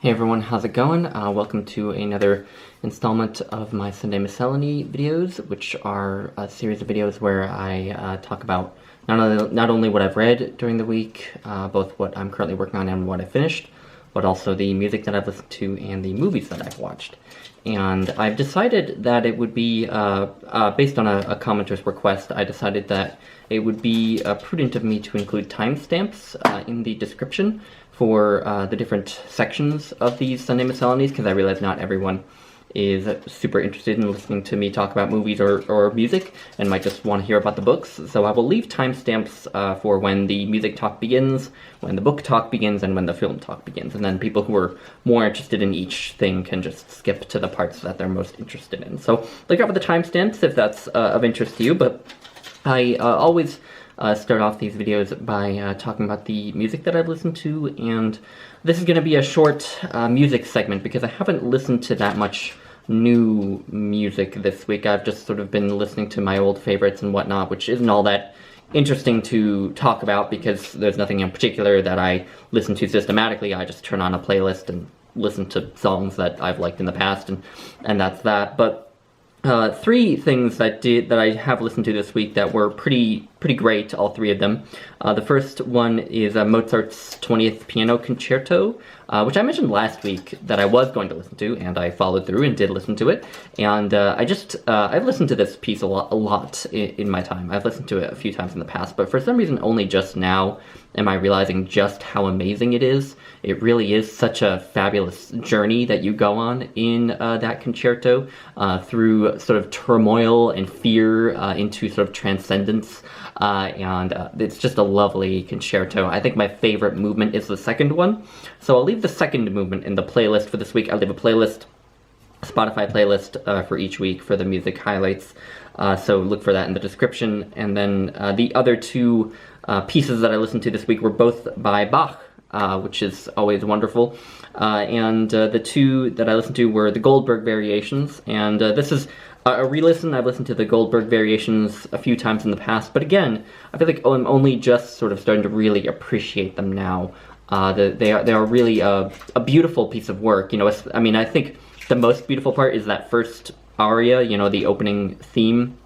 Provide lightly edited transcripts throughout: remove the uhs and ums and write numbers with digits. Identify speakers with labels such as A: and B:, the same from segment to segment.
A: Hey everyone, how's it going? Welcome to another installment of my Sunday Miscellany videos, which are a series of videos where I talk about not only what I've read during the week, both what I'm currently working on and what I finished, but also the music that I've listened to and the movies that I've watched. And I've decided that it would be, based on a commenter's request, I decided that it would be prudent of me to include timestamps in the description for the different sections of these Sunday Miscellanies, because I realize not everyone is super interested in listening to me talk about movies or music, and might just want to hear about the books. So I will leave timestamps for when the music talk begins, when the book talk begins, and when the film talk begins. And then people who are more interested in each thing can just skip to the parts that they're most interested in. So look out for the timestamps if that's of interest to you, but I always start off these videos by talking about the music that I've listened to, and this is going to be a short music segment because I haven't listened to that much new music this week. I've just sort of been listening to my old favorites and whatnot, which isn't all that interesting to talk about because there's nothing in particular that I listen to systematically. I just turn on a playlist and listen to songs that I've liked in the past, and that's that. But three things that I have listened to this week that were pretty great, all three of them. The first one is Mozart's 20th Piano Concerto, which I mentioned last week that I was going to listen to, and I followed through and did listen to it. And I've listened to this piece a lot in my time. I've listened to it a few times in the past, but for some reason only just now am I realizing just how amazing it is. It really is such a fabulous journey that you go on in that concerto, through sort of turmoil and fear into sort of transcendence. And it's just a lovely concerto. I think my favorite movement is the second one. So I'll leave the second movement in the playlist for this week. I'll leave a playlist, Spotify playlist for each week for the music highlights. So look for that in the description. And then the other two pieces that I listened to this week were both by Bach, which is always wonderful. And the two that I listened to were the Goldberg Variations, and this is a re-listen. I've listened to the Goldberg Variations a few times in the past, but again, I feel like I'm only just sort of starting to really appreciate them now. They are really a beautiful piece of work. You know, I mean, I think the most beautiful part is that first aria, you know, the opening theme,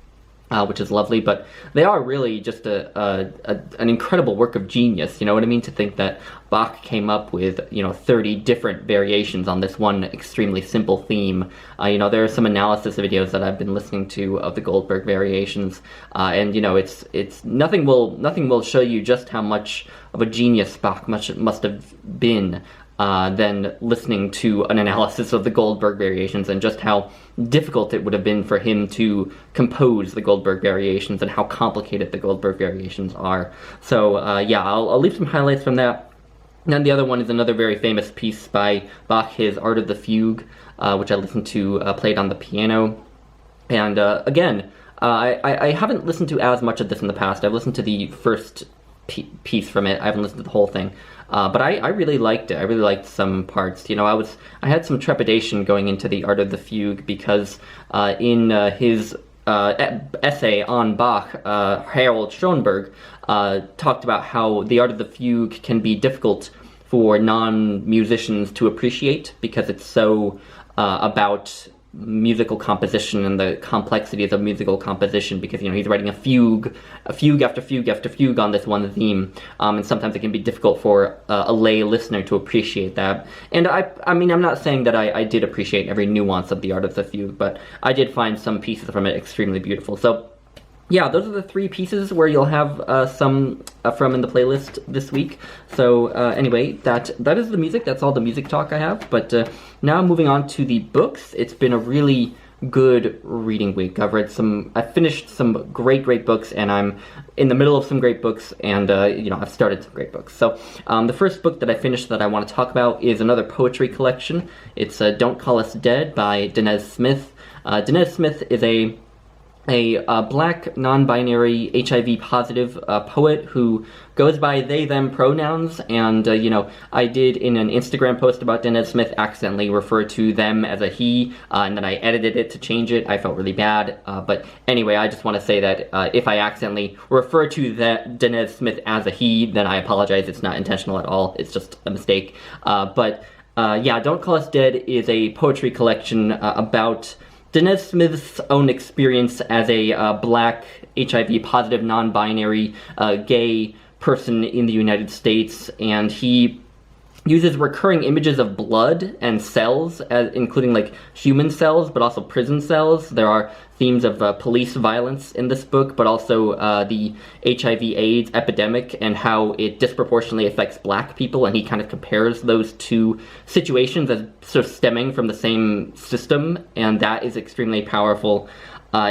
A: which is lovely, but they are really just an incredible work of genius, you know what I mean? To think that Bach came up with, 30 different variations on this one extremely simple theme. There are some analysis videos that I've been listening to of the Goldberg Variations, and it's nothing will show you just how much of a genius Bach must have been than listening to an analysis of the Goldberg Variations, and just how difficult it would have been for him to compose the Goldberg Variations and how complicated the Goldberg Variations are. So I'll leave some highlights from that. And the other one is another very famous piece by Bach, his Art of the Fugue, which I listened to played on the piano. And again, I haven't listened to as much of this in the past. I've listened to the first piece from it. I haven't listened to the whole thing. But I really liked it. I really liked some parts. I had some trepidation going into the Art of the Fugue because in his essay on Bach, Harold Schoenberg talked about how the Art of the Fugue can be difficult for non-musicians to appreciate because it's so about musical composition and the complexities of musical composition, because he's writing a fugue after fugue after fugue on this one theme, and sometimes it can be difficult for a lay listener to appreciate that. And I mean, I'm not saying that I did appreciate every nuance of the Art of the Fugue, but I did find some pieces from it extremely beautiful. So yeah, those are the three pieces where you'll have some from in the playlist this week. So anyway, that is the music. That's all the music talk I have. But now moving on to the books. It's been a really good reading week. I've finished some great books, and I'm in the middle of some great books, and I've started some great books. So the first book that I finished that I want to talk about is another poetry collection. It's Don't Call Us Dead by Danez Smith. Danez Smith is a black, non-binary, HIV-positive poet who goes by they/them pronouns, and, I did, in an Instagram post about Danez Smith, accidentally refer to them as a he, and then I edited it to change it. I felt really bad, but anyway, I just want to say that if I accidentally refer to Danez Smith as a he, then I apologize. It's not intentional at all. It's just a mistake. But yeah, Don't Call Us Dead is a poetry collection about Danez Smith's own experience as a black, HIV-positive, non-binary, gay person in the United States, and he uses recurring images of blood and cells, including like human cells, but also prison cells. There are themes of police violence in this book, but also the HIV/AIDS epidemic and how it disproportionately affects black people, and he kind of compares those two situations as sort of stemming from the same system, and that is extremely powerful.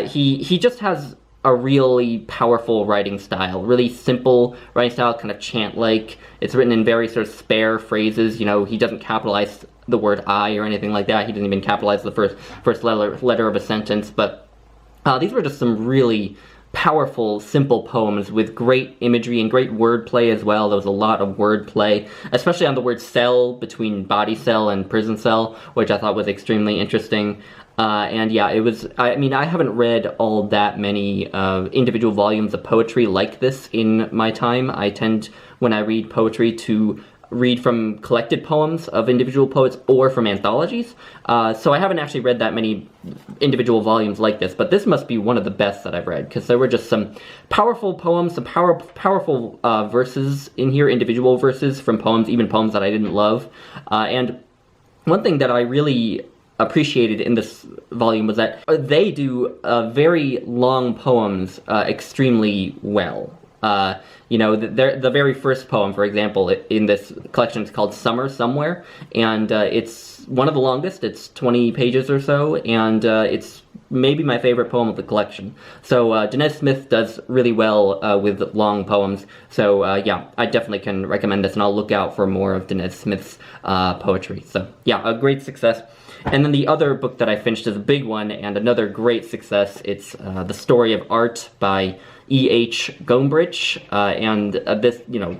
A: He just has a really powerful writing style, really simple writing style, kind of chant-like. It's written in very sort of spare phrases. You know, he doesn't capitalize the word I or anything like that. He doesn't even capitalize the first letter of a sentence. But these were just some really powerful, simple poems with great imagery and great wordplay as well. There was a lot of wordplay, especially on the word cell, between body cell and prison cell, which I thought was extremely interesting. And yeah, it was, I mean, I haven't read all that many individual volumes of poetry like this in my time. I tend, when I read poetry, to read from collected poems of individual poets or from anthologies. So I haven't actually read that many individual volumes like this, but this must be one of the best that I've read, because there were just some powerful poems, some powerful verses in here, individual verses from poems, even poems that I didn't love. And one thing that I really appreciated in this volume was that they do very long poems extremely well. You know, the very first poem, for example, in this collection is called Summer Somewhere, and it's one of the longest. It's 20 pages or so, and it's maybe my favorite poem of the collection. So Danez Smith does really well with long poems, so yeah, I definitely can recommend this, and I'll look out for more of Danez Smith's poetry. So yeah, a great success. And then the other book that I finished is a big one and another great success. It's The Story of Art by E.H. Gombrich, and this, you know,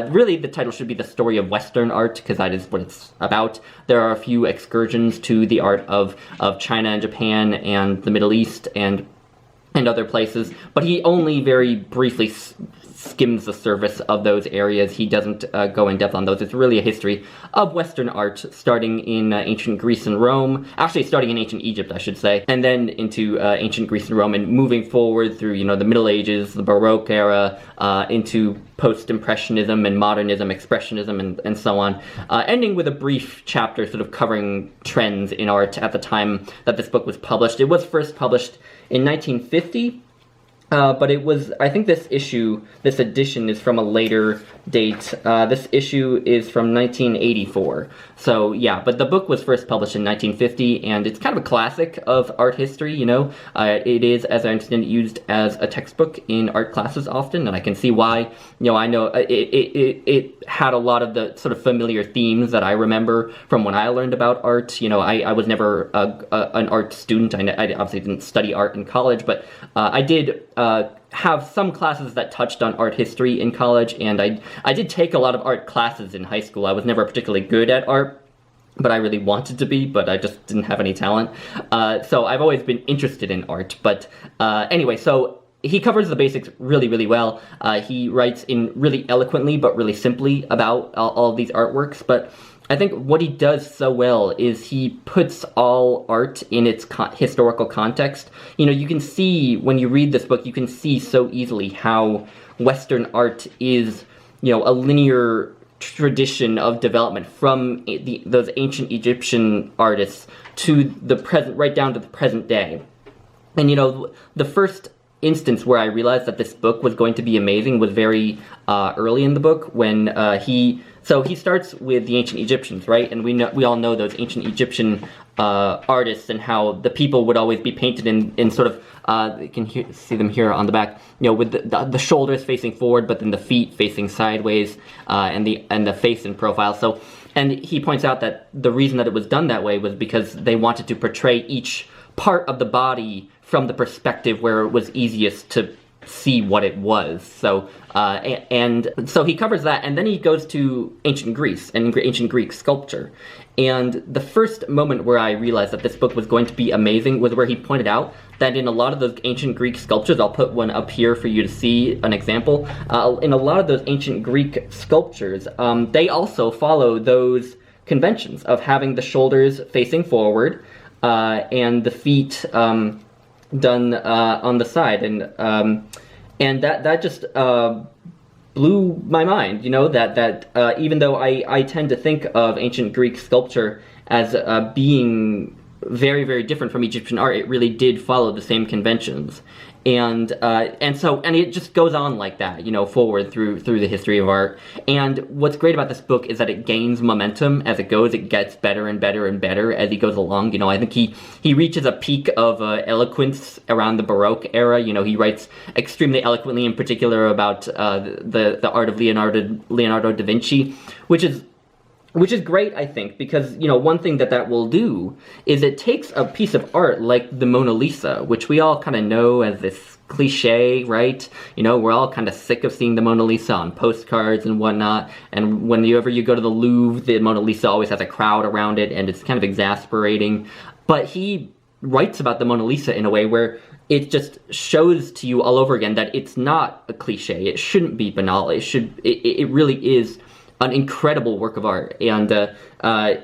A: really the title should be The Story of Western Art, because that is what it's about. There are a few excursions to the art of China and Japan and the Middle East and other places, but he only very briefly skims the surface of those areas. He doesn't go in depth on those. It's really a history of Western art, starting in ancient Greece and Rome, actually starting in ancient Egypt, I should say, and then into ancient Greece and Rome, and moving forward through, you know, the Middle Ages, the Baroque era, into post-impressionism and modernism, expressionism, and so on, ending with a brief chapter sort of covering trends in art at the time that this book was published. It was first published in 1950, but it was, I think this edition is from a later date. This issue is from 1984. So yeah, but the book was first published in 1950, and it's kind of a classic of art history, you know. It is, as I understand it, used as a textbook in art classes often, and I can see why. You know, I know it had a lot of the sort of familiar themes that I remember from when I learned about art. You know, I was never an art student. I obviously didn't study art in college, but I did have some classes that touched on art history in college, and I did take a lot of art classes in high school. I was never particularly good at art, but I really wanted to be, but I just didn't have any talent. So I've always been interested in art, but anyway, so he covers the basics really, really well. He writes in really eloquently, but really simply about all of these artworks, but I think what he does so well is he puts all art in its historical context. You know, you can see, when you read this book, you can see so easily how Western art is, you know, a linear tradition of development from those ancient Egyptian artists to the present, right down to the present day. And, you know, the first instance where I realized that this book was going to be amazing was very early in the book, when So he starts with the ancient Egyptians, right? And we all know those ancient Egyptian artists, and how the people would always be painted in sort of, you can see them here on the back, you know, with the shoulders facing forward, but then the feet facing sideways, and the face in profile. So, and he points out that the reason that it was done that way was because they wanted to portray each part of the body from the perspective where it was easiest to see what it was. So and so he covers that, and then he goes to ancient Greece and ancient Greek sculpture. And the first moment where I realized that this book was going to be amazing was where he pointed out that in a lot of those ancient Greek sculptures, I'll put one up here for you to see an example, in a lot of those ancient Greek sculptures, they also follow those conventions of having the shoulders facing forward and the feet done on the side, and that just blew my mind. You know, that even though I tend to think of ancient Greek sculpture as being very, very different from Egyptian art, it really did follow the same conventions. And it just goes on like that, you know, forward through the history of art. And what's great about this book is that it gains momentum as it goes. It gets better and better and better as he goes along. You know, I think he reaches a peak of eloquence around the Baroque era. You know, he writes extremely eloquently, in particular about the art of Leonardo da Vinci, which is great, I think, because, you know, one thing that will do is it takes a piece of art like the Mona Lisa, which we all kind of know as this cliche, right? You know, we're all kind of sick of seeing the Mona Lisa on postcards and whatnot, and whenever you go to the Louvre, the Mona Lisa always has a crowd around it, and it's kind of exasperating. But he writes about the Mona Lisa in a way where it just shows to you all over again that it's not a cliche. It shouldn't be banal. It really is an incredible work of art, and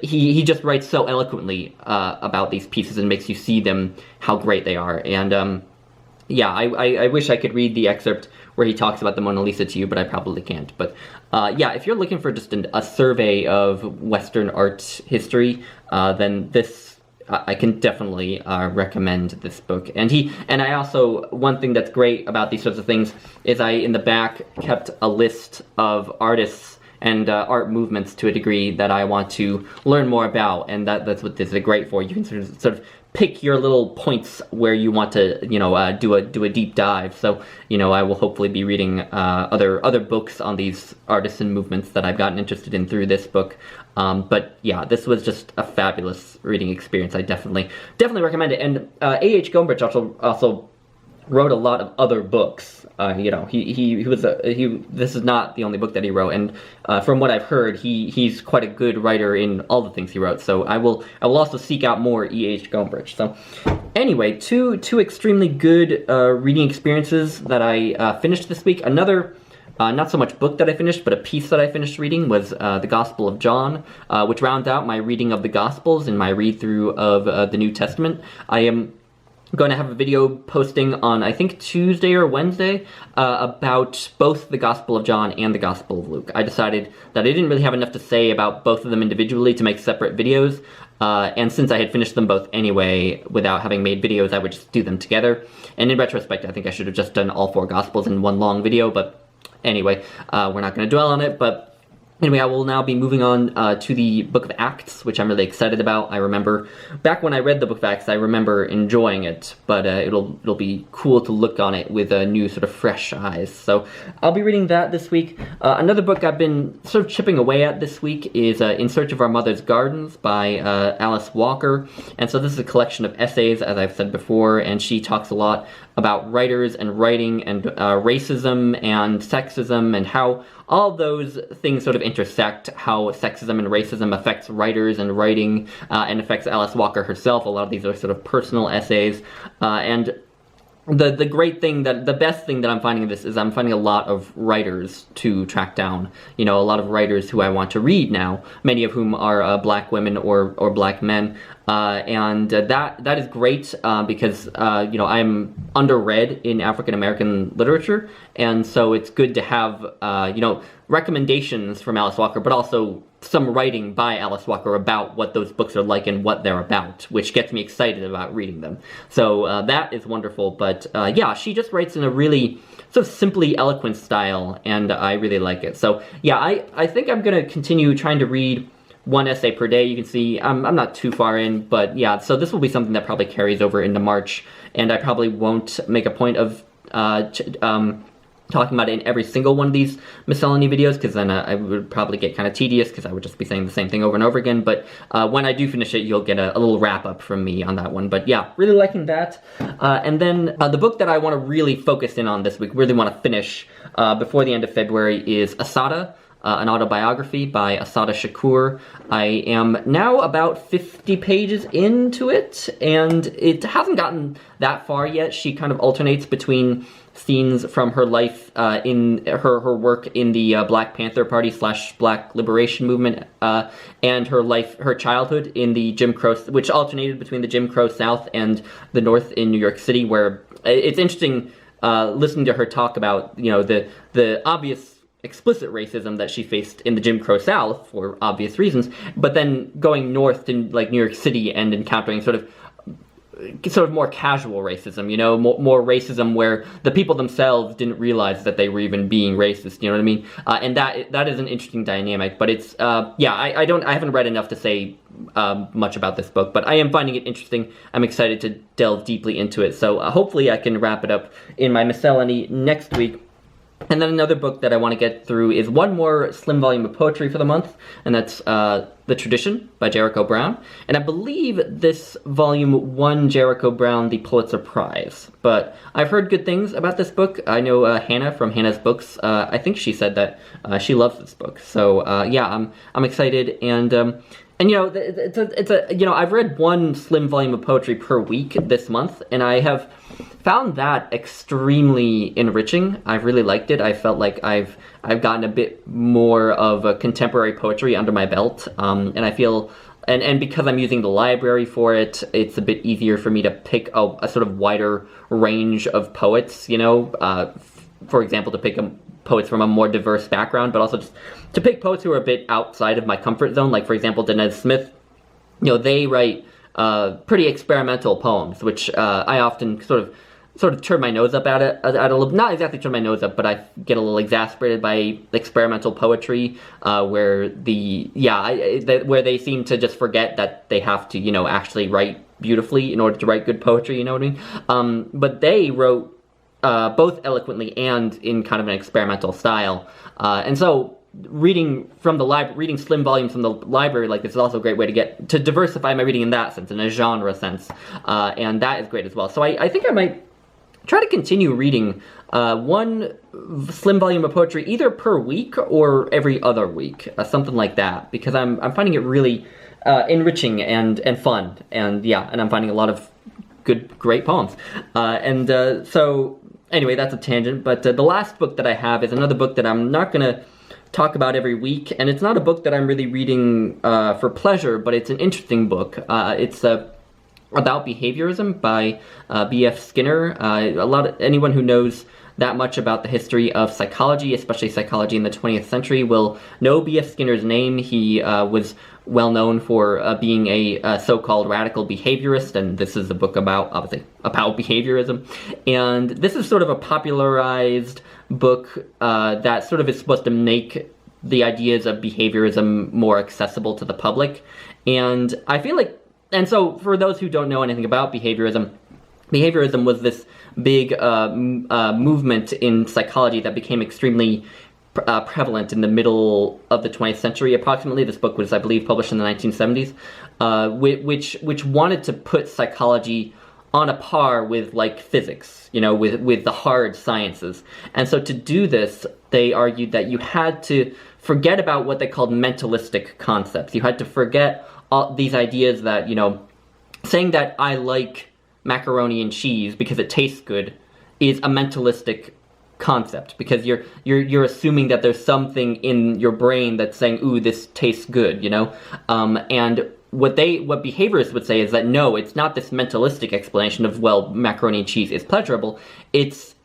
A: he just writes so eloquently about these pieces and makes you see them, how great they are. And yeah, I wish I could read the excerpt where he talks about the Mona Lisa to you, but I probably can't. But yeah, if you're looking for just a survey of Western art history, then this, I can definitely recommend this book. And I also, one thing that's great about these sorts of things is I, in the back, kept a list of artists and art movements to a degree that I want to learn more about, and that's what this is great for. You can sort of pick your little points where you want to, you know, do a deep dive. So, you know, I will hopefully be reading other books on these artists and movements that I've gotten interested in through this book. But yeah, this was just a fabulous reading experience. I definitely recommend it. And A.H. Gombrich also wrote a lot of other books. You know, this is not the only book that he wrote, and from what I've heard, he's quite a good writer in all the things he wrote. So I will also seek out more E.H. Gombrich. So anyway, two extremely good reading experiences that I finished this week. Another not so much book that I finished, but a piece that I finished reading was the Gospel of John, which rounds out my reading of the Gospels and my read-through of the New Testament. I am going to have a video posting on, I think, Tuesday or Wednesday about both the Gospel of John and the Gospel of Luke. I decided that I didn't really have enough to say about both of them individually to make separate videos, and since I had finished them both anyway without having made videos, I would just do them together. And in retrospect, I think I should have just done all four Gospels in one long video, but anyway, we're not going to dwell on it. But anyway, I will now be moving on to the Book of Acts, which I'm really excited about. I remember, back when I read the Book of Acts, I remember enjoying it, but it'll be cool to look on it with new sort of fresh eyes. So I'll be reading that this week. Another book I've been sort of chipping away at this week is In Search of Our Mother's Gardens by Alice Walker. And so this is a collection of essays, as I've said before, and she talks a lot about writers and writing and racism and sexism and how all those things sort of intersect, how sexism and racism affects writers and writing, and affects Alice Walker herself. A lot of these are sort of personal essays, and the great thing, the best thing that I'm finding in this is I'm finding a lot of writers to track down. You know, a lot of writers who I want to read now, many of whom are black women or black men. And that is great because, you know, I'm underread in African American literature, and so it's good to have, you know, recommendations from Alice Walker, but also some writing by Alice Walker about what those books are like and what they're about, which gets me excited about reading them. So that is wonderful, but yeah, she just writes in a really sort of simply eloquent style, and I really like it. So yeah, I think I'm going to continue trying to read one essay per day. You can see I'm not too far in, but yeah, so this will be something that probably carries over into March, and I probably won't make a point of talking about it in every single one of these Miscellany videos, because then I would probably get kind of tedious, because I would just be saying the same thing over and over again. But when I do finish it, you'll get a little wrap-up from me on that one. But yeah, really liking that. And then the book that I want to really focus in on this week, really want to finish before the end of February, is Assata, an autobiography by Assata Shakur. I am now about 50 pages into it, and it hasn't gotten that far yet. She kind of alternates between scenes from her life in her work in the Black Panther Party / Black Liberation Movement, and her childhood in the Jim Crow, which alternated between the Jim Crow South and the North in New York City, where it's interesting listening to her talk about, the obvious explicit racism that she faced in the Jim Crow South for obvious reasons, but then going north to like New York City and encountering sort of more casual racism, more racism where the people themselves didn't realize that they were even being racist, you know what I mean? And that is an interesting dynamic, but it's, I haven't read enough to say much about this book, but I am finding it interesting. I'm excited to delve deeply into it, so hopefully I can wrap it up in my Miscellany next week. And then another book that I want to get through is one more slim volume of poetry for the month, and that's The Tradition by Jericho Brown. And I believe this volume won Jericho Brown the Pulitzer Prize. But I've heard good things about this book. I know Hannah from Hannah's Books, I think she said that she loves this book. So I'm excited, and I've read one slim volume of poetry per week this month, and I have found that extremely enriching. I've really liked it. I felt like I've gotten a bit more of a contemporary poetry under my belt, and I feel, and because I'm using the library for it, it's a bit easier for me to pick a sort of wider range of poets, for example, to pick poets from a more diverse background, but also just to pick poets who are a bit outside of my comfort zone. Like, for example, Danez Smith, they write pretty experimental poems, which I often sort of turn my nose up at it. Not exactly turn my nose up, but I get a little exasperated by experimental poetry, where where they seem to just forget that they have to, actually write beautifully in order to write good poetry. You know what I mean? But they wrote both eloquently and in kind of an experimental style, and so reading slim volumes from the library like this is also a great way to diversify my reading in that sense, in a genre sense, and that is great as well. So I think I might try to continue reading one slim volume of poetry either per week or every other week, something like that, because I'm finding it really enriching and fun, and I'm finding a lot of great poems, so anyway, that's a tangent. But the last book that I have is another book that I'm not gonna talk about every week, and it's not a book that I'm really reading for pleasure, but it's an interesting book. It's about behaviorism by B.F. Skinner. Anyone who knows that much about the history of psychology, especially psychology in the 20th century, will know B.F. Skinner's name. He was well known for being a so-called radical behaviorist, and this is a book about behaviorism. And this is sort of a popularized book that sort of is supposed to make the ideas of behaviorism more accessible to the public. And I feel like, and so for those who don't know anything about behaviorism was this big movement in psychology that became extremely prevalent in the middle of the 20th century, approximately. This book was, I believe, published in the 1970s, which wanted to put psychology on a par with, like, physics, with the hard sciences. And so to do this, they argued that you had to forget about what they called mentalistic concepts. You had to forget all these ideas that, saying that I like macaroni and cheese because it tastes good is a mentalistic concept, because you're assuming that there's something in your brain that's saying, ooh, this tastes good, and what behaviorists would say is that no, it's not this mentalistic explanation of, well, macaroni and cheese is pleasurable. It's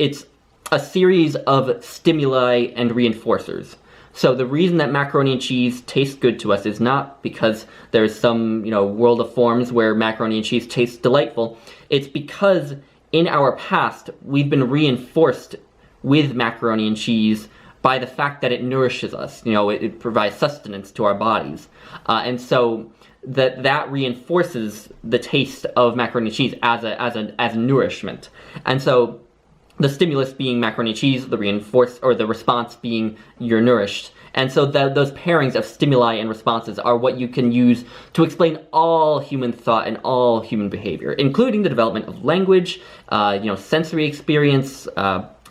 A: a series of stimuli and reinforcers. So the reason that macaroni and cheese tastes good to us is not because there's some, world of forms where macaroni and cheese tastes delightful. It's because in our past, we've been reinforced with macaroni and cheese by the fact that it nourishes us. It provides sustenance to our bodies. And so that reinforces the taste of macaroni and cheese as nourishment. And so the stimulus being macaroni and cheese, the response being you're nourished. And so those pairings of stimuli and responses are what you can use to explain all human thought and all human behavior, including the development of language, sensory experience,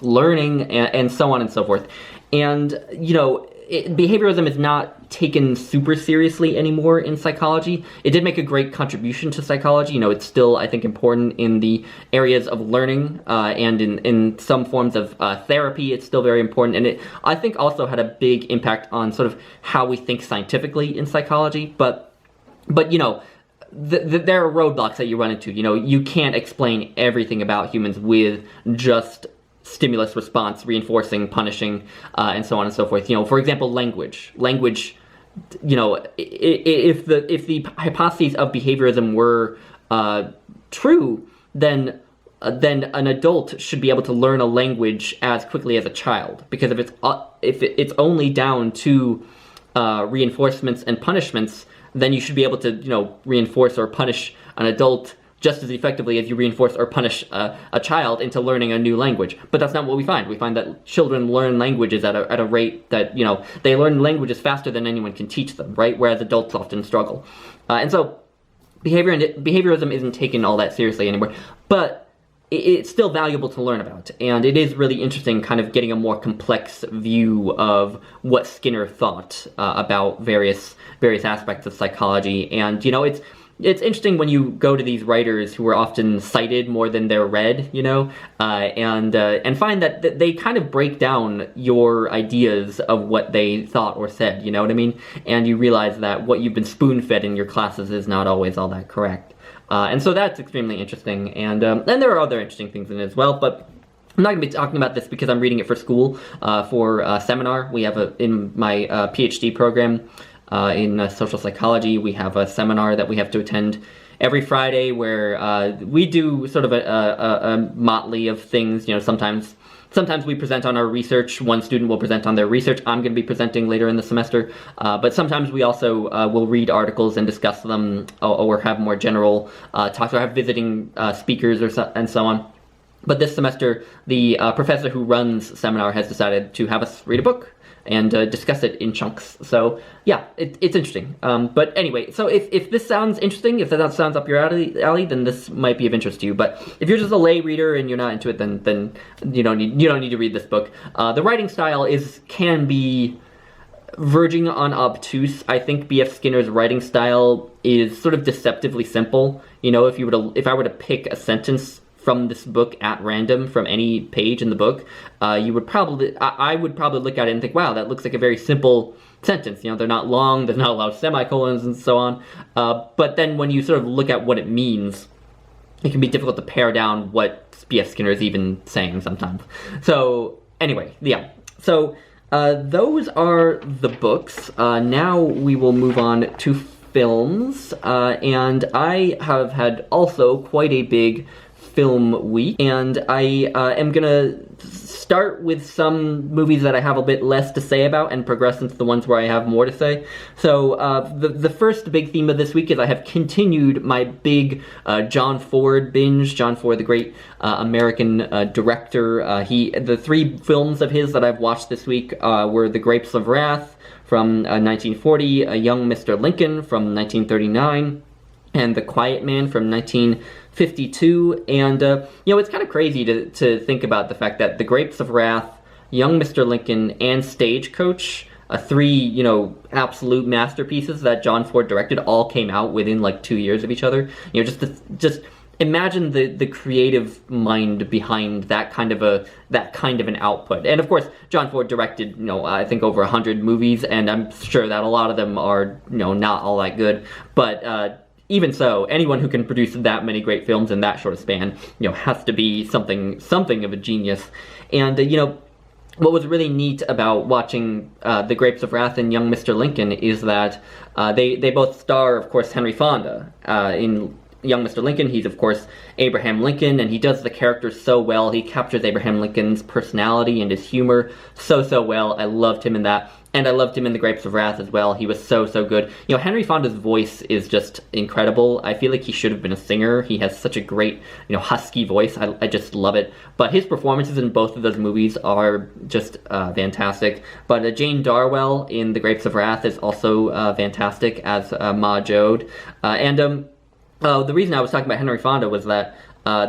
A: learning, and so on and so forth. And, behaviorism is not taken super seriously anymore in psychology. It did make a great contribution to psychology. You know, it's still, I think, important in the areas of learning and in some forms of therapy. It's still very important, and it, I think, also had a big impact on sort of how we think scientifically in psychology. But you know, there are roadblocks that you run into. You know, you can't explain everything about humans with just stimulus response, reinforcing, punishing, and so on and so forth. You know, for example, language. You know, if the hypotheses of behaviorism were true, then an adult should be able to learn a language as quickly as a child. Because if it's only down to reinforcements and punishments, then you should be able to, you know, reinforce or punish an adult just as effectively as you reinforce or punish a child into learning a new language. But that's not what we find. We find that children learn languages at a rate that, you know, they learn languages faster than anyone can teach them, right? Whereas adults often struggle. And so behaviorism isn't taken all that seriously anymore. But it's still valuable to learn about. And it is really interesting kind of getting a more complex view of what Skinner thought about various aspects of psychology. And, you know, it's interesting when you go to these writers who are often cited more than they're read, you know, and find that they kind of break down your ideas of what they thought or said, you know what I mean? And you realize that what you've been spoon-fed in your classes is not always all that correct. And so that's extremely interesting, and there are other interesting things in it as well, but I'm not going to be talking about this because I'm reading it for school, for a seminar. We have in my PhD program, in social psychology, we have a seminar that we have to attend every Friday where we do sort of a motley of things. You know, sometimes we present on our research. One student will present on their research. I'm going to be presenting later in the semester. But sometimes we also will read articles and discuss them, or have more general talks, or have visiting speakers and so on. But this semester, the professor who runs the seminar has decided to have us read a book and discuss it in chunks. So yeah, it's interesting. But anyway, so if this sounds interesting, if that sounds up your alley, then this might be of interest to you. But if you're just a lay reader and you're not into it, then you don't need to read this book. The writing style can be verging on obtuse. I think B.F. Skinner's writing style is sort of deceptively simple. You know, if I were to pick a sentence from this book at random from any page in the book, I would probably look at it and think, wow, that looks like a very simple sentence. You know, they're not long, there's not a lot of semicolons and so on. But then when you sort of look at what it means, it can be difficult to pare down what B.F. Skinner is even saying sometimes. So anyway, yeah. So those are the books. Now we will move on to films. And I have had also quite a big film week, and I am gonna start with some movies that I have a bit less to say about and progress into the ones where I have more to say. So the first big theme of this week is I have continued my big John Ford binge. John Ford, the great American director. The three films of his that I've watched this week were The Grapes of Wrath from 1940, A Young Mr. Lincoln from 1939, and The Quiet Man from 1952, and it's kind of crazy to think about the fact that The Grapes of Wrath, Young Mr. Lincoln, and Stagecoach, three absolute masterpieces that John Ford directed, all came out within like 2 years of each other. Just imagine the creative mind behind that kind of an output. And of course, John Ford directed I think over 100 movies, and I'm sure that a lot of them are not all that good, but even so, anyone who can produce that many great films in that short a span, has to be something of a genius. And what was really neat about watching The Grapes of Wrath and Young Mr. Lincoln is that they both star, of course, Henry Fonda. In Young Mr. Lincoln, he's of course Abraham Lincoln, and he does the character so well. He captures Abraham Lincoln's personality and his humor so well. I loved him in that. And I loved him in The Grapes of Wrath as well. He was so good. Henry Fonda's voice is just incredible. I feel like he should have been a singer. He has such a great, husky voice. I just love it. But his performances in both of those movies are just fantastic. But Jane Darwell in The Grapes of Wrath is also fantastic as Ma Joad. The reason I was talking about Henry Fonda was that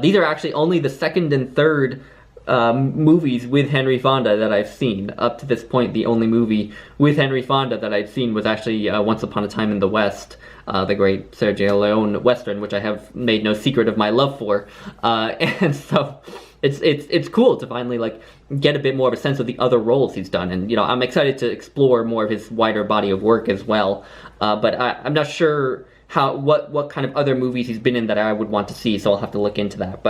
A: these are actually only the second and third movies with Henry Fonda that I've seen. Up to this point, the only movie with Henry Fonda that I'd seen was actually Once Upon a Time in the West, the great Sergio Leone Western, which I have made no secret of my love for. And so it's cool to finally like get a bit more of a sense of the other roles he's done, and I'm excited to explore more of his wider body of work as well. But I'm not sure what kind of other movies he's been in that I would want to see, so I'll have to look into that.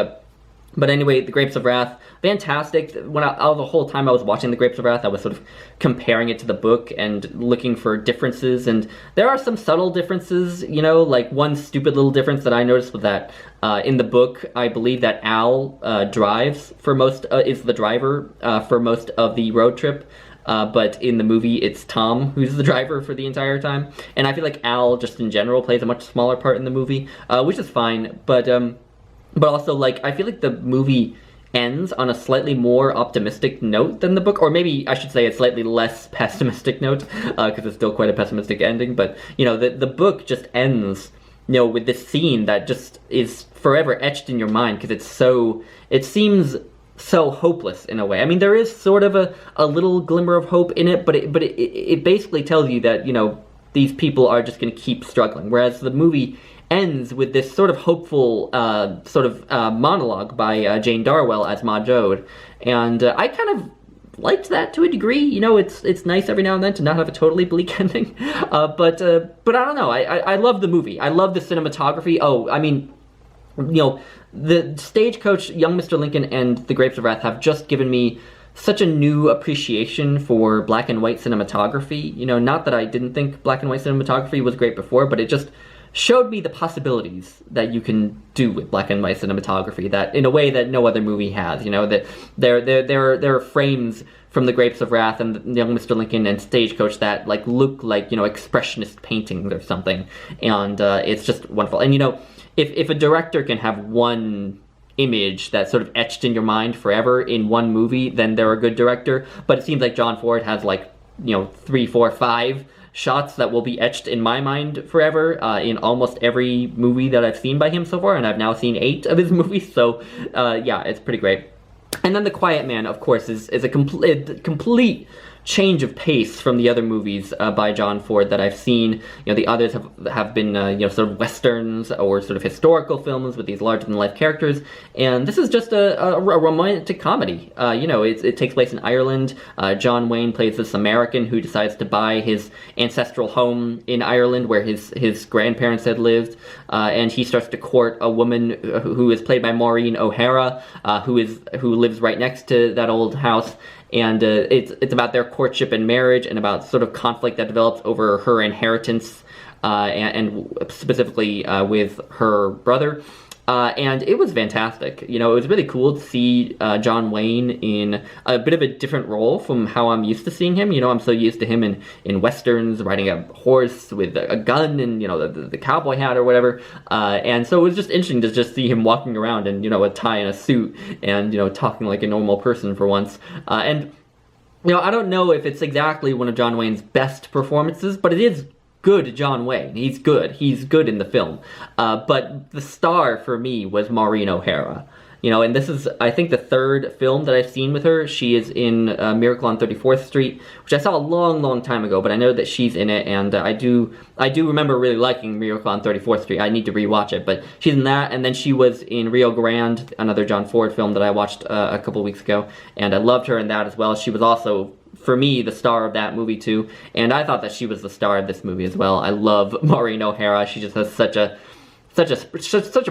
A: But anyway, The Grapes of Wrath, fantastic. The whole time I was watching The Grapes of Wrath, I was sort of comparing it to the book and looking for differences, and there are some subtle differences, like one stupid little difference that I noticed was that in the book, I believe that Al drives for most, is the driver for most of the road trip. But in the movie, it's Tom who's the driver for the entire time. And I feel like Al, just in general, plays a much smaller part in the movie, which is fine. But also, like, I feel like the movie ends on a slightly more optimistic note than the book, or maybe I should say a slightly less pessimistic note, because it's still quite a pessimistic ending. But, the book just ends, with this scene that just is forever etched in your mind, because it seems so hopeless in a way. I mean, there is sort of a little glimmer of hope in it, but it basically tells you that, these people are just going to keep struggling, whereas the movie ends with this sort of hopeful monologue by Jane Darwell as Ma Jode, and I kind of liked that to a degree. It's nice every now and then to not have a totally bleak ending, but I don't know. I love the movie. I love the cinematography. Oh, I mean, the Stagecoach, Young Mr. Lincoln, and The Grapes of Wrath have just given me such a new appreciation for black and white cinematography. Not that I didn't think black and white cinematography was great before, but it just showed me the possibilities that you can do with black and white cinematography, that in a way that no other movie has. That there are frames from The Grapes of Wrath and Young Mr. Lincoln and Stagecoach that like look like expressionist paintings or something, and it's just wonderful. And if a director can have one image that's sort of etched in your mind forever in one movie, then they're a good director. But it seems like John Ford has 3, 4, 5 shots that will be etched in my mind forever in almost every movie that I've seen by him so far, and I've now seen 8 of his movies, so yeah, it's pretty great. And then The Quiet Man, of course, is a complete change of pace from the other movies by John Ford that I've seen. The others have been sort of westerns or sort of historical films with these larger-than-life characters, and this is just a romantic comedy. It takes place in Ireland. John Wayne plays this American who decides to buy his ancestral home in Ireland where his grandparents had lived, and he starts to court a woman who is played by Maureen O'Hara, who lives right next to that old house. And it's about their courtship and marriage, and about sort of conflict that develops over her inheritance, and specifically with her brother. And it was fantastic. It was really cool to see John Wayne in a bit of a different role from how I'm used to seeing him. I'm so used to him in westerns, riding a horse with a gun and, the cowboy hat or whatever. And so it was just interesting to just see him walking around in, a tie and a suit and, talking like a normal person for once. And I don't know if it's exactly one of John Wayne's best performances, but it is good John Wayne. He's good in the film. But the star for me was Maureen O'Hara. And this is, I think, the 3rd film that I've seen with her. She is in Miracle on 34th Street, which I saw a long, long time ago, but I know that she's in it, and I do remember really liking Miracle on 34th Street. I need to rewatch it, but she's in that, and then she was in Rio Grande, another John Ford film that I watched a couple weeks ago, and I loved her in that as well. She was also, for me, the star of that movie too, and I thought that she was the star of this movie as well. I love Maureen O'Hara. She just has such a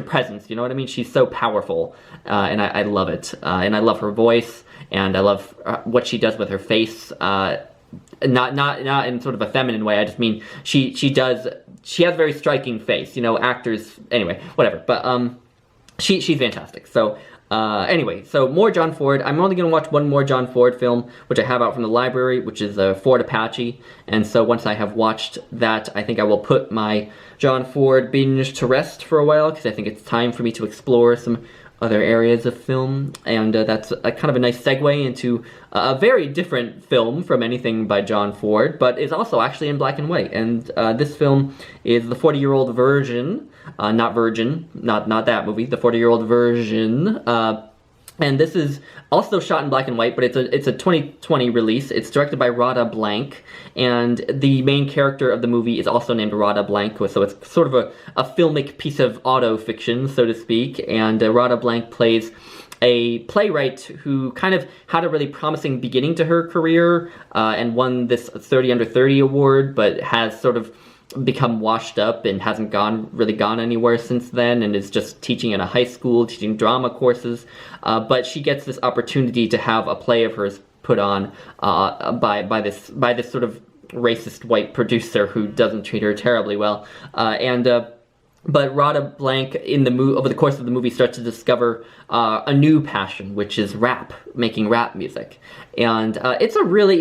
A: presence, you know what I mean? She's so powerful, and I love it. And I love her voice, and I love what she does with her face. Not in sort of a feminine way. I just mean she has a very striking face. Actors, anyway, whatever. But she's fantastic. So anyway, so more John Ford. I'm only going to watch one more John Ford film, which I have out from the library, which is Ford Apache. And so once I have watched that, I think I will put my John Ford binge to rest for a while, because I think it's time for me to explore some other areas of film. And that's a kind of a nice segue into a very different film from anything by John Ford, but is also actually in black and white. And this film is The 40-Year-Old Virgin. Not Virgin, not that movie, The 40-Year-Old Virgin, And this is also shot in black and white, but it's a 2020 release. It's directed by Radha Blank, and the main character of the movie is also named Radha Blank, so it's sort of a filmic piece of auto-fiction, so to speak, and Radha Blank plays a playwright who kind of had a really promising beginning to her career, and won this 30 Under 30 award, but has sort of become washed up and hasn't really gone anywhere since then, and is just teaching in a high school, teaching drama courses. But she gets this opportunity to have a play of hers put on by this sort of racist white producer who doesn't treat her terribly well. But Radha Blank, over the course of the movie, starts to discover a new passion, which is rap, making rap music. And it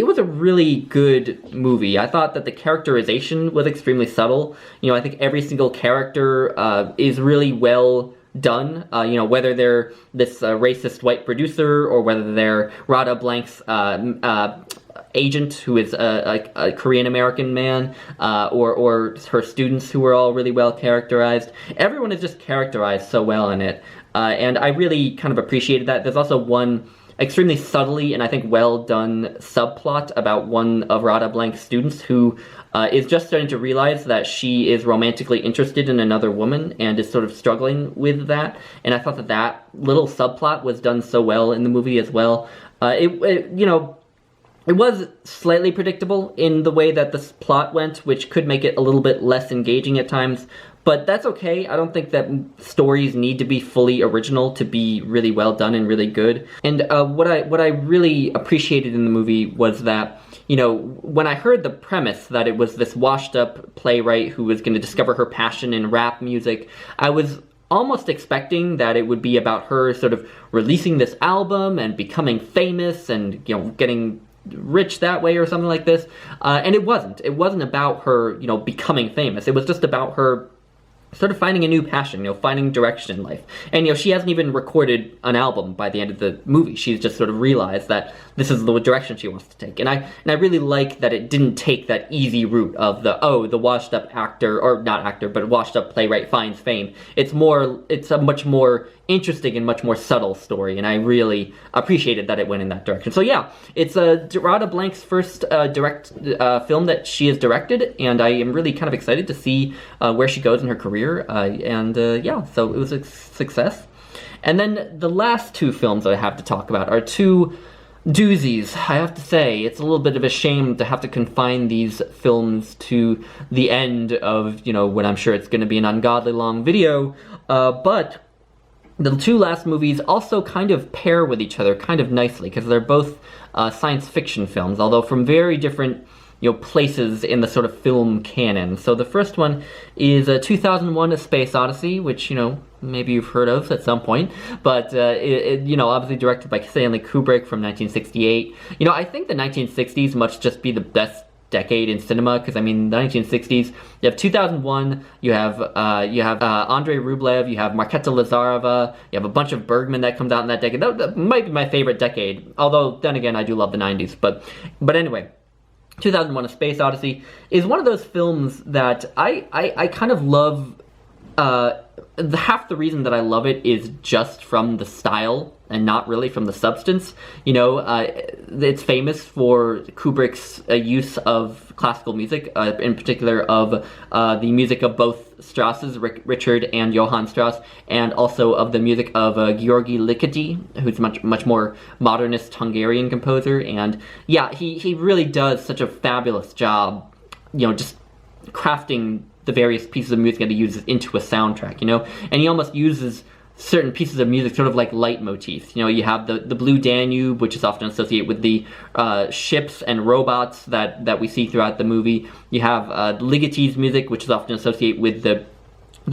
A: was a really good movie. I thought that the characterization was extremely subtle. I think every single character is really well done. Whether they're this racist white producer or whether they're Radha Blank's agent, who is a Korean American man, or her students, who are all really well characterized. Everyone is just characterized so well in it, and I really kind of appreciated that. There's also one extremely subtly and I think well done subplot about one of Radha Blank's students who is just starting to realize that she is romantically interested in another woman and is sort of struggling with that. And I thought that little subplot was done so well in the movie as well. It was slightly predictable in the way that this plot went, which could make it a little bit less engaging at times, but that's okay. I don't think that stories need to be fully original to be really well done and really good. And what I really appreciated in the movie was that, when I heard the premise that it was this washed-up playwright who was going to discover her passion in rap music, I was almost expecting that it would be about her sort of releasing this album and becoming famous and, getting rich that way or something like this, and it wasn't about her becoming famous. It was just about her sort of finding a new passion, finding direction in life. And, she hasn't even recorded an album by the end of the movie. She's just sort of realized that this is the direction she wants to take. And I really like that it didn't take that easy route of the washed up actor, or not actor, but washed up playwright finds fame. It's a much more interesting and much more subtle story, and I really appreciated that it went in that direction. So yeah, it's Radha Blank's first direct film that she has directed, and I am really kind of excited to see where she goes in her career, yeah, so it was a success. And then the last two films I have to talk about are two doozies. I have to say, it's a little bit of a shame to have to confine these films to the end of, when I'm sure it's going to be an ungodly long video, but the two last movies also kind of pair with each other kind of nicely, because they're both science fiction films, although from very different places in the sort of film canon. So the first one is 2001: A Space Odyssey, which, maybe you've heard of at some point, but obviously directed by Stanley Kubrick from 1968. I think the 1960s must just be the best decade in cinema, because the 1960s, you have 2001, you have Andrei Rublev, you have Marketa Lazarova, you have a bunch of Bergman that comes out in that decade. That might be my favorite decade, although then again I do love the 90s. But anyway, 2001: A Space Odyssey is one of those films that I kind of love. Half the reason that I love it is just from the style and not really from the substance. It's famous for Kubrick's use of classical music, in particular of the music of both Strauss's, Richard and Johann Strauss, and also of the music of György Ligeti, who's much more modernist Hungarian composer. And yeah, he really does such a fabulous job, just crafting the various pieces of music that he uses into a soundtrack, and he almost uses certain pieces of music sort of like leitmotifs. You have the Blue Danube, which is often associated with the ships and robots that we see throughout the movie. You have Ligeti's music, which is often associated with the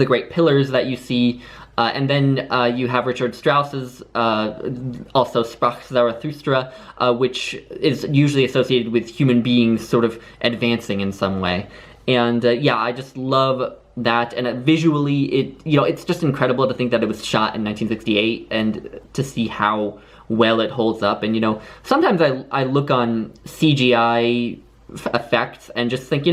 A: great pillars that you see. And then you have Richard Strauss's, also Sprach Zarathustra, which is usually associated with human beings sort of advancing in some way. And yeah, I just love that, and visually, it's just incredible to think that it was shot in 1968, and to see how well it holds up. And sometimes I look on CGI effects and just think,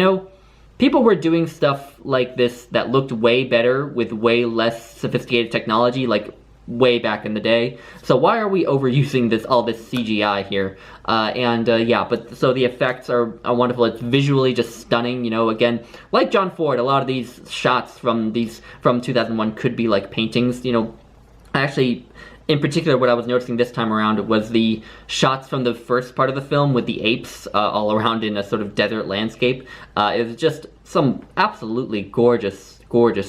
A: people were doing stuff like this that looked way better with way less sophisticated technology, like way back in the day. So why are we overusing all this CGI here? Yeah, but so the effects are wonderful. It's visually just stunning. You know, again, like John Ford, a lot of these shots from 2001 could be like paintings. You know, actually, in particular, what I was noticing this time around was the shots from the first part of the film with the apes all around in a sort of desert landscape. It was just some absolutely gorgeous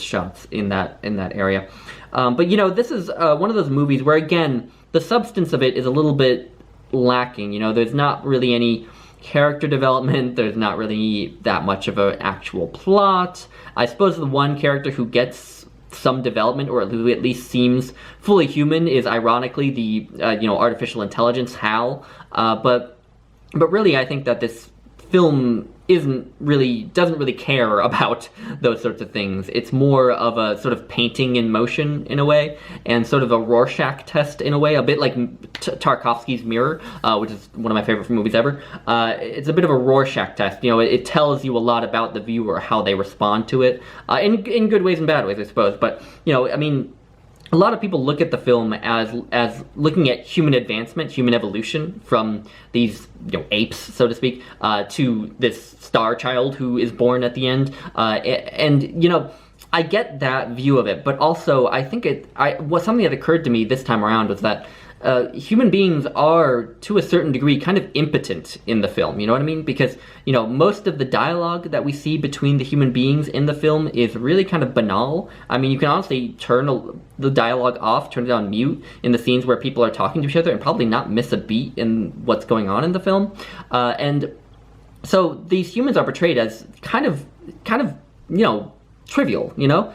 A: shots in that area. But you know, this is one of those movies where, again, the substance of it is a little bit lacking. You know, there's not really any character development. There's not really that much of an actual plot. I suppose the one character who gets some development, or who at least seems fully human, is ironically the artificial intelligence HAL. But really, I think that this film doesn't really care about those sorts of things. It's more of a sort of painting in motion in a way, and sort of a Rorschach test in a way, a bit like Tarkovsky's Mirror, which is one of my favorite movies ever. It's a bit of a Rorschach test. You know, it tells you a lot about the viewer, how they respond to it, in good ways and bad ways, I suppose. But you know, I mean, a lot of people look at the film as looking at human advancement, human evolution from these, you know, apes, so to speak, to this star child who is born at the end. And you know, I get that view of it, but also I think something that occurred to me this time around was that human beings are, to a certain degree, kind of impotent in the film. You know what I mean? Because, you know, most of the dialogue that we see between the human beings in the film is really kind of banal. I mean, you can honestly turn the dialogue off, turn it on mute in the scenes where people are talking to each other, and probably not miss a beat in what's going on in the film. And so these humans are portrayed as kind of, you know, trivial, you know?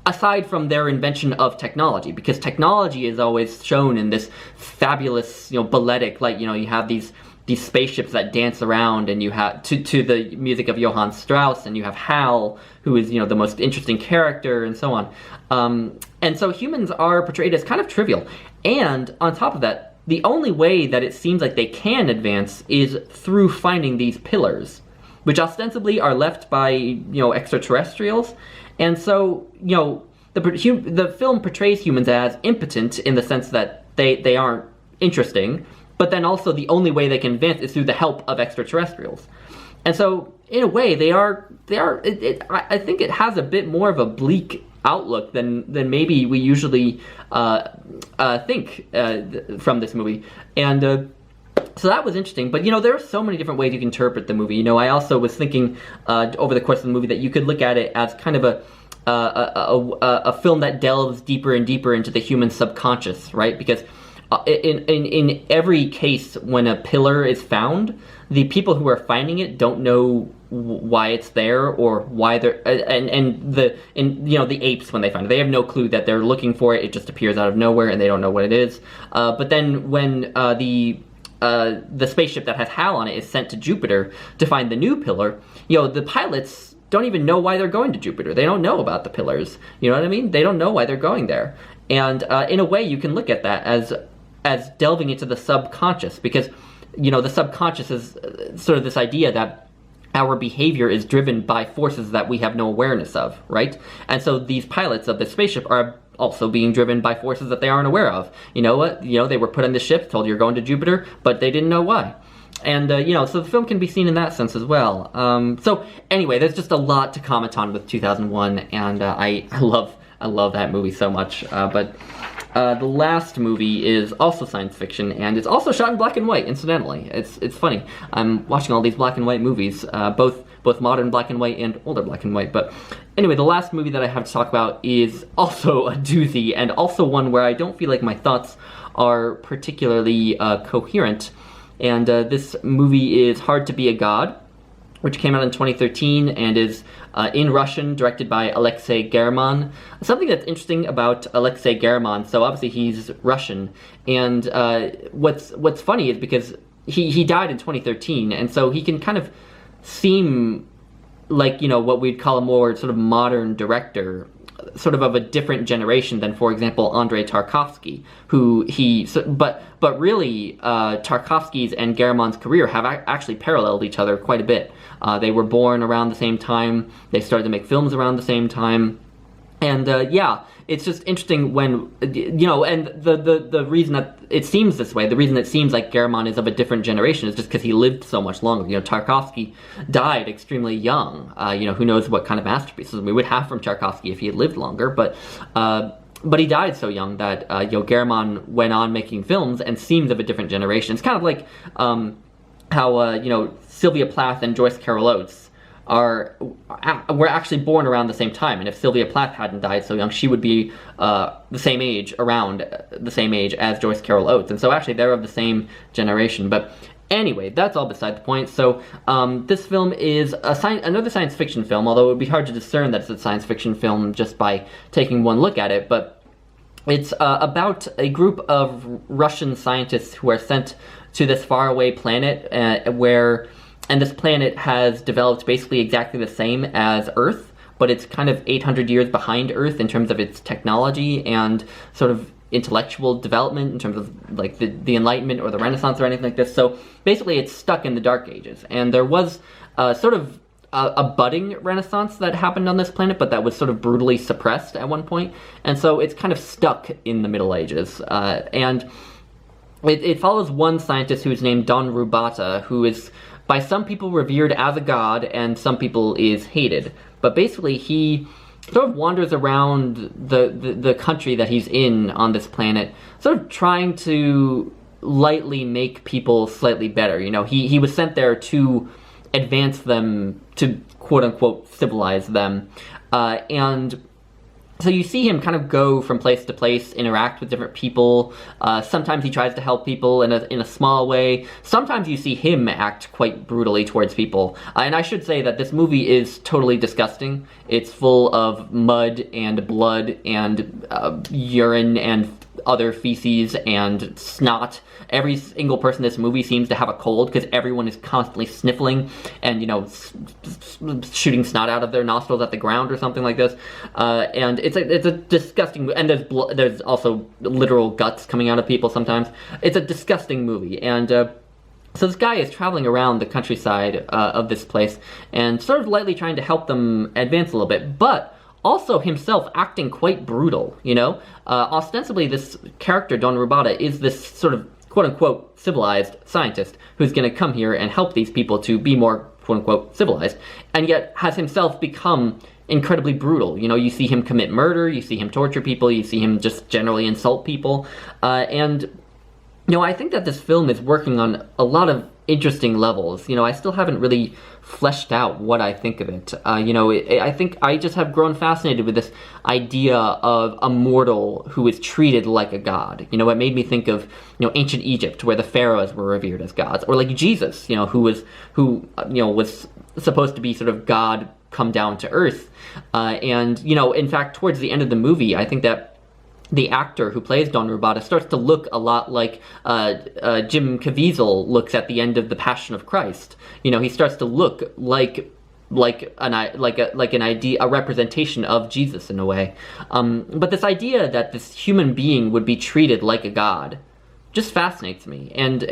A: Aside from their invention of technology, because technology is always shown in this fabulous, you know, balletic, like, you know, you have these spaceships that dance around, and you have to the music of Johann Strauss, and you have Hal, who is, you know, the most interesting character, and so on. And so humans are portrayed as kind of trivial. And on top of that, the only way that it seems like they can advance is through finding these pillars, which ostensibly are left by, you know, extraterrestrials. And so, you know, the film portrays humans as impotent in the sense that they aren't interesting, but then also the only way they can advance is through the help of extraterrestrials. And so, in a way, I think it has a bit more of a bleak outlook than maybe we usually think from this movie. And so that was interesting, but you know, there are so many different ways you can interpret the movie. You know, I also was thinking over the course of the movie that you could look at it as kind of a film that delves deeper and deeper into the human subconscious, right? Because in every case when a pillar is found, the people who are finding it don't know why it's there, or why they're and you know, the apes, when they find it, they have no clue that they're looking for it. It just appears out of nowhere, and they don't know what it is. But then when the spaceship that has Hal on it is sent to Jupiter to find the new pillar, you know, the pilots don't even know why they're going to Jupiter. They don't know about the pillars. You know what I mean? They don't know why they're going there. And in a way, you can look at that as delving into the subconscious, because, you know, the subconscious is sort of this idea that our behavior is driven by forces that we have no awareness of, right? And so these pilots of the spaceship are also being driven by forces that they aren't aware of. You know what? You know, they were put on the ship, told you're going to Jupiter, but they didn't know why. And, you know, so the film can be seen in that sense as well. So anyway, there's just a lot to comment on with 2001, and I love that movie so much. But the last movie is also science fiction, and it's also shot in black and white, incidentally. It's funny. I'm watching all these black and white movies, both modern black and white and older black and white. But anyway, the last movie that I have to talk about is also a doozy, and also one where I don't feel like my thoughts are particularly coherent. And this movie is Hard to Be a God, which came out in 2013 and is in Russian, directed by Aleksei German. Something that's interesting about Aleksei German, so obviously he's Russian, and what's funny is because he died in 2013, and so he can kind of seem like, you know, what we'd call a more sort of modern director, sort of a different generation than, for example, Andrei Tarkovsky, but really Tarkovsky's and German's career have actually paralleled each other quite a bit. They were born around the same time, they started to make films around the same time, And yeah, it's just interesting when, you know, and the reason that it seems this way, the reason it seems like Garamond is of a different generation is just because he lived so much longer. You know, Tarkovsky died extremely young. You know, who knows what kind of masterpieces we would have from Tarkovsky if he had lived longer, but he died so young that, you know, Garamond went on making films and seems of a different generation. It's kind of like how, you know, Sylvia Plath and Joyce Carol Oates were actually born around the same time, and if Sylvia Plath hadn't died so young, she would be the same age as Joyce Carol Oates, and so actually they're of the same generation. But anyway, that's all beside the point. So this film is another science fiction film, although it would be hard to discern that it's a science fiction film just by taking one look at it. But it's about a group of Russian scientists who are sent to this faraway planet and this planet has developed basically exactly the same as Earth, but it's kind of 800 years behind Earth in terms of its technology and sort of intellectual development, in terms of like the Enlightenment or the Renaissance or anything like this. So basically it's stuck in the Dark Ages. And there was sort of a budding Renaissance that happened on this planet, but that was sort of brutally suppressed at one point. And so it's kind of stuck in the Middle Ages. And it follows one scientist who is named Don Rubata, who is by some people revered as a god, and some people is hated. But basically, he sort of wanders around the country that he's in on this planet, sort of trying to lightly make people slightly better. You know, he was sent there to advance them, to quote-unquote civilize them. And so you see him kind of go from place to place, interact with different people. Sometimes he tries to help people in a small way. Sometimes you see him act quite brutally towards people. And I should say that this movie is totally disgusting. It's full of mud and blood and urine and other feces and snot. Every single person in this movie seems to have a cold because everyone is constantly sniffling and, you know, shooting snot out of their nostrils at the ground or something like this. And it's a disgusting, and there's also literal guts coming out of people sometimes. It's a disgusting movie, and so this guy is traveling around the countryside of this place and sort of lightly trying to help them advance a little bit, but also himself acting quite brutal, you know? Ostensibly, this character, Don Rubata, is this sort of quote-unquote civilized scientist who's going to come here and help these people to be more quote-unquote civilized, and yet has himself become incredibly brutal. You know, you see him commit murder, you see him torture people, you see him just generally insult people, and, you know, I think that this film is working on a lot of interesting levels. You know, I still haven't really fleshed out what I think of it. You know, I think I just have grown fascinated with this idea of a mortal who is treated like a god. You know, it made me think of, you know, ancient Egypt, where the pharaohs were revered as gods, or like Jesus, you know, who was supposed to be sort of God come down to earth. And, you know, in fact, towards the end of the movie, I think that the actor who plays Don Rubata starts to look a lot like Jim Caviezel looks at the end of The Passion of Christ. You know, he starts to look like a representation of Jesus in a way. But this idea that this human being would be treated like a god just fascinates me. And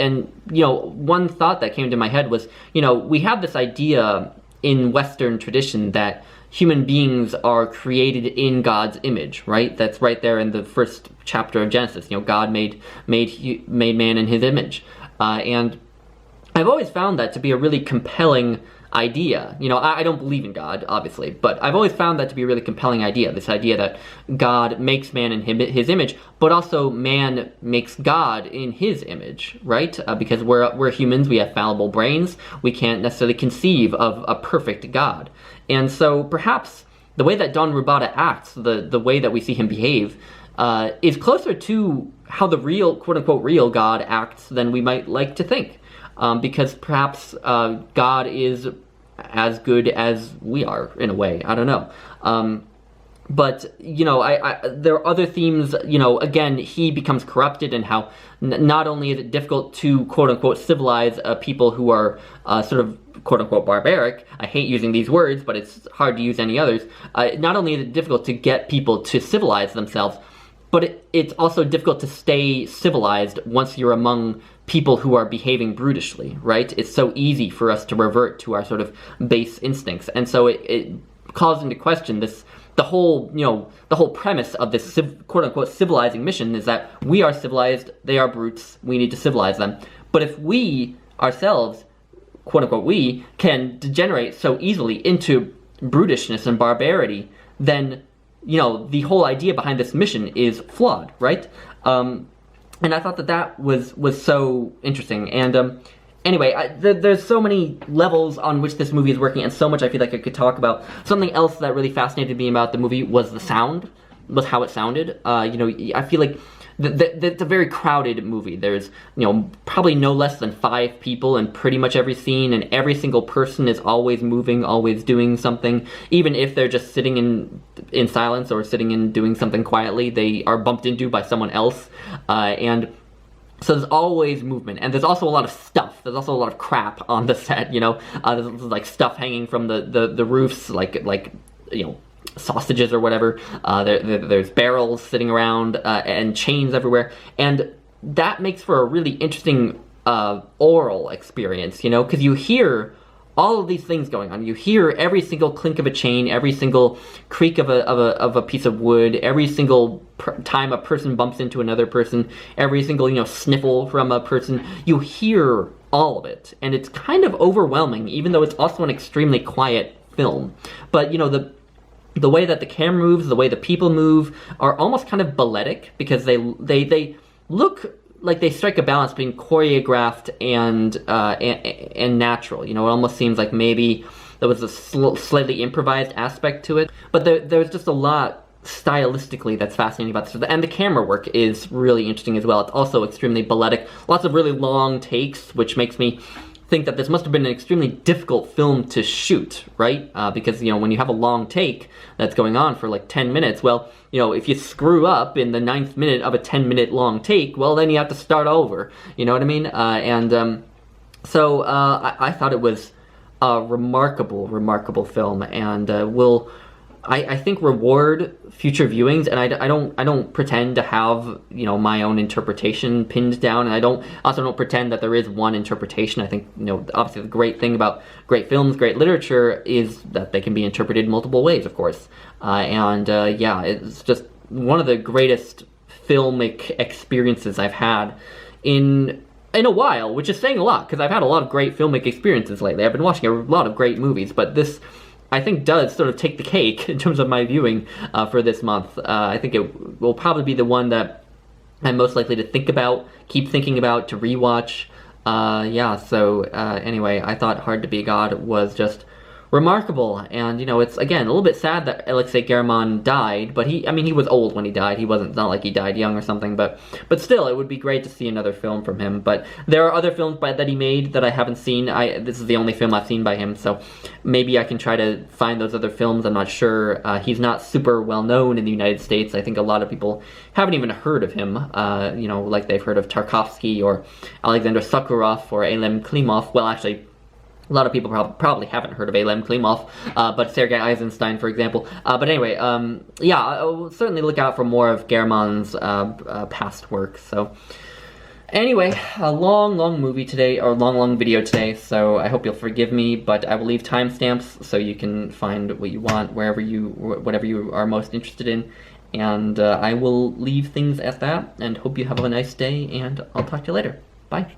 A: you know, one thought that came to my head was, you know, we have this idea in Western tradition that human beings are created in God's image, right? That's right there in the first chapter of Genesis. You know, God made man in his image. And I've always found that to be a really compelling idea. You know, I don't believe in God, obviously, but I've always found that to be a really compelling idea, this idea that God makes man in his image, but also man makes God in his image, right? Because we're humans, we have fallible brains, we can't necessarily conceive of a perfect God. And so perhaps the way that Don Rubata acts, the way that we see him behave, is closer to how the real, quote-unquote, real God acts than we might like to think. Because perhaps God is as good as we are, in a way. I don't know. But, you know, there are other themes. You know, again, he becomes corrupted, and how not only is it difficult to, quote-unquote, civilize people who are sort of, quote-unquote, barbaric. I hate using these words, but it's hard to use any others. Not only is it difficult to get people to civilize themselves, but it's also difficult to stay civilized once you're among people who are behaving brutishly, right? It's so easy for us to revert to our sort of base instincts. And so it calls into question this the whole, the whole premise of this quote-unquote civilizing mission is that we are civilized, they are brutes, we need to civilize them. But if we ourselves, quote-unquote we, can degenerate so easily into brutishness and barbarity, then, the whole idea behind this mission is flawed, right? And I thought that was so interesting. And anyway, there's so many levels on which this movie is working, and so much I feel like I could talk about. Something else that really fascinated me about the movie was the sound, was how it sounded. I feel like it's a very crowded movie. There's, probably no less than 5 people in pretty much every scene, and every single person is always moving, always doing something. Even if they're just sitting in silence or sitting and doing something quietly, they are bumped into by someone else, and so there's always movement, and there's also a lot of stuff. There's also a lot of crap on the set, There's like stuff hanging from the roofs, like sausages or whatever. There's barrels sitting around, and chains everywhere, and that makes for a really interesting oral experience, because you hear all of these things going on. You hear every single clink of a chain, every single creak of a piece of wood, every single time a person bumps into another person, every single sniffle from a person. You hear all of it, and it's kind of overwhelming, even though it's also an extremely quiet film. But the way that the camera moves, the way the people move, are almost kind of balletic, because they look like they strike a balance between choreographed and natural. It almost seems like maybe there was a slightly improvised aspect to it. But there's just a lot stylistically that's fascinating about this. And the camera work is really interesting as well. It's also extremely balletic. Lots of really long takes, which makes me think that this must have been an extremely difficult film to shoot, right? Because, when you have a long take that's going on for like 10 minutes, well, if you screw up in the 9th minute of a 10-minute long take, well, then you have to start over, you know what I mean? So I thought it was a remarkable film, and will, I think, reward future viewings. And I don't pretend to have my own interpretation pinned down, and I also don't pretend that there is one interpretation. I think obviously the great thing about great films, great literature, is that they can be interpreted multiple ways, of course. Yeah, it's just one of the greatest filmic experiences I've had in a while, which is saying a lot, because I've had a lot of great filmic experiences lately. I've been watching a lot of great movies, but this, I think, does sort of take the cake in terms of my viewing for this month. I think it will probably be the one that I'm most likely to think about, keep thinking about, to rewatch. Yeah, so anyway, I thought Hard to Be a God was just remarkable, and it's, again, a little bit sad that Aleksei died, but he was old when he died. It's not like he died young or something, but still, it would be great to see another film from him. But there are other films that he made that I haven't seen. This is the only film I've seen by him, so maybe I can try to find those other films. I'm not sure. He's not super well known in the United States. I think a lot of people haven't even heard of him, like they've heard of Tarkovsky or Alexander Sokurov or Elem Klimov. Well, actually, a lot of people probably haven't heard of Elem Klimov, but Sergei Eisenstein, for example. But anyway, yeah, I'll certainly look out for more of German's past work. So anyway, a long movie today, or long video today, so I hope you'll forgive me, but I will leave timestamps so you can find what you want, whatever you are most interested in, and I will leave things at that, and hope you have a nice day, and I'll talk to you later. Bye.